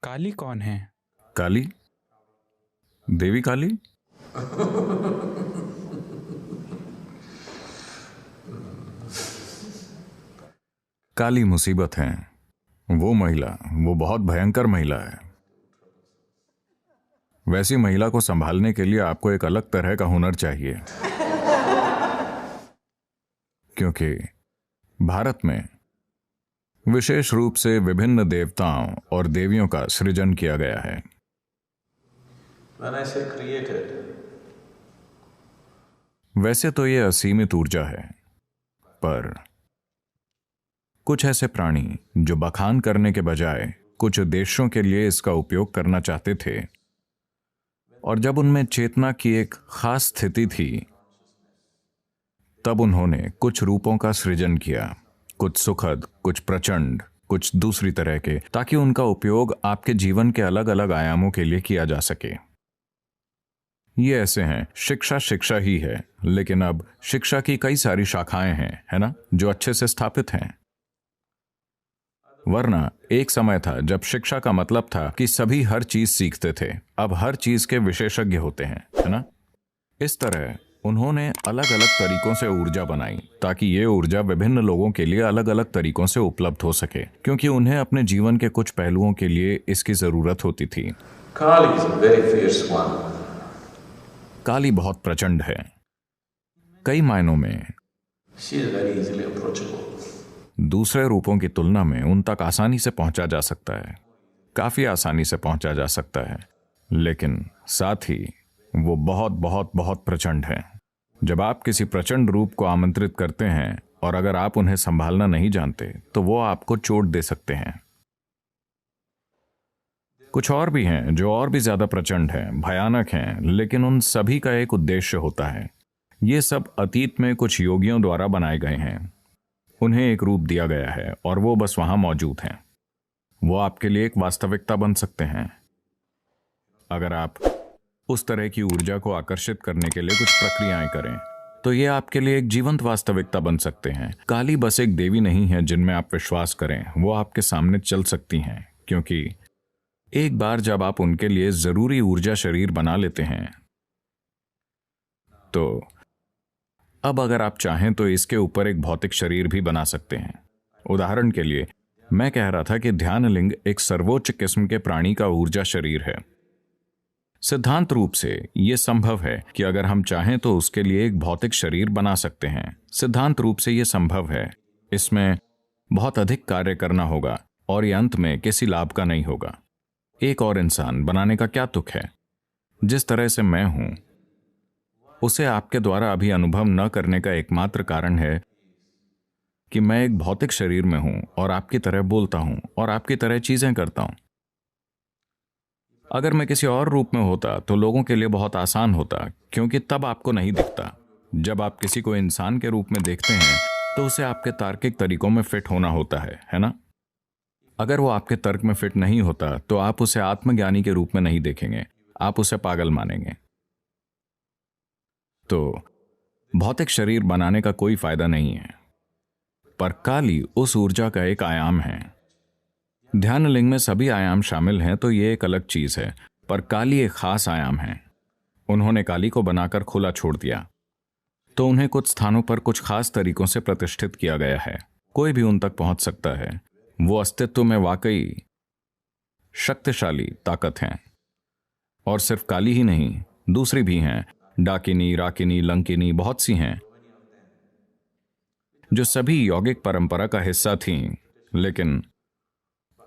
काली कौन है? काली? देवी काली? काली मुसीबत है। वो महिला, वो बहुत भयंकर महिला है। वैसी महिला को संभालने के लिए आपको एक अलग तरह का हुनर चाहिए, क्योंकि भारत में विशेष रूप से विभिन्न देवताओं और देवियों का सृजन किया गया है। When I say created, वैसे तो ये असीमित ऊर्जा है, पर कुछ ऐसे प्राणी जो बखान करने के बजाय कुछ उद्देश्यों के लिए इसका उपयोग करना चाहते थे, और जब उनमें चेतना की एक खास स्थिति थी, तब उन्होंने कुछ रूपों का सृजन किया, कुछ सुखद, कुछ प्रचंड, कुछ दूसरी तरह के, ताकि उनका उपयोग आपके जीवन के अलग अलग आयामों के लिए किया जा सके। ये ऐसे हैं, शिक्षा ही है, लेकिन अब शिक्षा की कई सारी शाखाएं हैं, है ना, जो अच्छे से स्थापित हैं। वरना एक समय था जब शिक्षा का मतलब था कि सभी हर चीज सीखते थे। अब हर चीज के विशेषज्ञ होते हैं, है ना। इस तरह उन्होंने अलग अलग तरीकों से ऊर्जा बनाई, ताकि ये ऊर्जा विभिन्न लोगों के लिए अलग अलग तरीकों से उपलब्ध हो सके, क्योंकि उन्हें अपने जीवन के कुछ पहलुओं के लिए इसकी जरूरत होती थी। Kali is a very fierce one. काली बहुत प्रचंड है। कई मायनों में She is very easily approachable. दूसरे रूपों की तुलना में उन तक आसानी से पहुंचा जा सकता है, काफी आसानी से पहुंचा जा सकता है, लेकिन साथ ही वो बहुत बहुत बहुत प्रचंड है। जब आप किसी प्रचंड रूप को आमंत्रित करते हैं और अगर आप उन्हें संभालना नहीं जानते, तो वो आपको चोट दे सकते हैं। कुछ और भी हैं जो और भी ज्यादा प्रचंड हैं, भयानक हैं, लेकिन उन सभी का एक उद्देश्य होता है। ये सब अतीत में कुछ योगियों द्वारा बनाए गए हैं। उन्हें एक रूप दिया गया है और वो बस वहां मौजूद हैं। वो आपके लिए एक वास्तविकता बन सकते हैं अगर आप उस तरह की ऊर्जा को आकर्षित करने के लिए कुछ प्रक्रियाएं करें, तो ये आपके लिए एक जीवंत वास्तविकता बन सकते हैं। काली बस एक देवी नहीं है जिनमें आप विश्वास करें, वो आपके सामने चल सकती हैं, क्योंकि एक बार जब आप उनके लिए जरूरी ऊर्जा शरीर बना लेते हैं, तो अब अगर आप चाहें तो इसके ऊपर एक भौतिक शरीर भी बना सकते हैं। उदाहरण के लिए मैं कह रहा था कि ध्यानलिंग एक सर्वोच्च किस्म के प्राणी का ऊर्जा शरीर है। सिद्धांत रूप से यह संभव है कि अगर हम चाहें तो उसके लिए एक भौतिक शरीर बना सकते हैं। सिद्धांत रूप से यह संभव है। इसमें बहुत अधिक कार्य करना होगा और यह अंत में किसी लाभ का नहीं होगा। एक और इंसान बनाने का क्या तुक है? जिस तरह से मैं हूं, उसे आपके द्वारा अभी अनुभव न करने का एकमात्र कारण है कि मैं एक भौतिक शरीर में हूं और आपकी तरह बोलता हूं और आपकी तरह चीजें करता हूं। अगर मैं किसी और रूप में होता तो लोगों के लिए बहुत आसान होता, क्योंकि तब आपको नहीं दिखता। जब आप किसी को इंसान के रूप में देखते हैं तो उसे आपके तार्किक तरीकों में फिट होना होता है ना। अगर वो आपके तर्क में फिट नहीं होता तो आप उसे आत्मज्ञानी के रूप में नहीं देखेंगे, आप उसे पागल मानेंगे। तो भौतिक शरीर बनाने का कोई फायदा नहीं है। पर काली उस ऊर्जा का एक आयाम है। ध्यानलिंग में सभी आयाम शामिल हैं तो ये एक अलग चीज है, पर काली एक खास आयाम है। उन्होंने काली को बनाकर खुला छोड़ दिया, तो उन्हें कुछ स्थानों पर कुछ खास तरीकों से प्रतिष्ठित किया गया है। कोई भी उन तक पहुंच सकता है। वो अस्तित्व में वाकई शक्तिशाली ताकत हैं। और सिर्फ काली ही नहीं, दूसरी भी हैं, डाकिनी, राकिनी, लंकिनी, बहुत सी हैं, जो सभी यौगिक परंपरा का हिस्सा थीं। लेकिन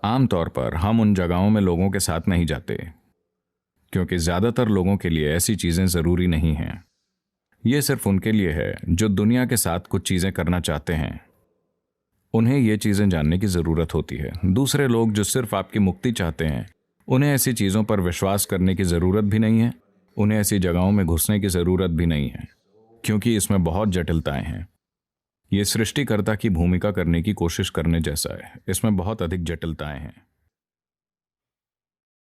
आमतौर पर हम उन जगहों में लोगों के साथ नहीं जाते, क्योंकि ज्यादातर लोगों के लिए ऐसी चीजें जरूरी नहीं हैं। यह सिर्फ उनके लिए है जो दुनिया के साथ कुछ चीजें करना चाहते हैं। उन्हें ये चीजें जानने की जरूरत होती है। दूसरे लोग जो सिर्फ आपकी मुक्ति चाहते हैं, उन्हें ऐसी चीजों पर विश्वास करने की जरूरत भी नहीं है। उन्हें ऐसी जगहों में घुसने की जरूरत भी नहीं है, क्योंकि इसमें बहुत जटिलताएं हैं। ये सृष्टिकर्ता की भूमिका करने की कोशिश करने जैसा है। इसमें बहुत अधिक जटिलताएं हैं।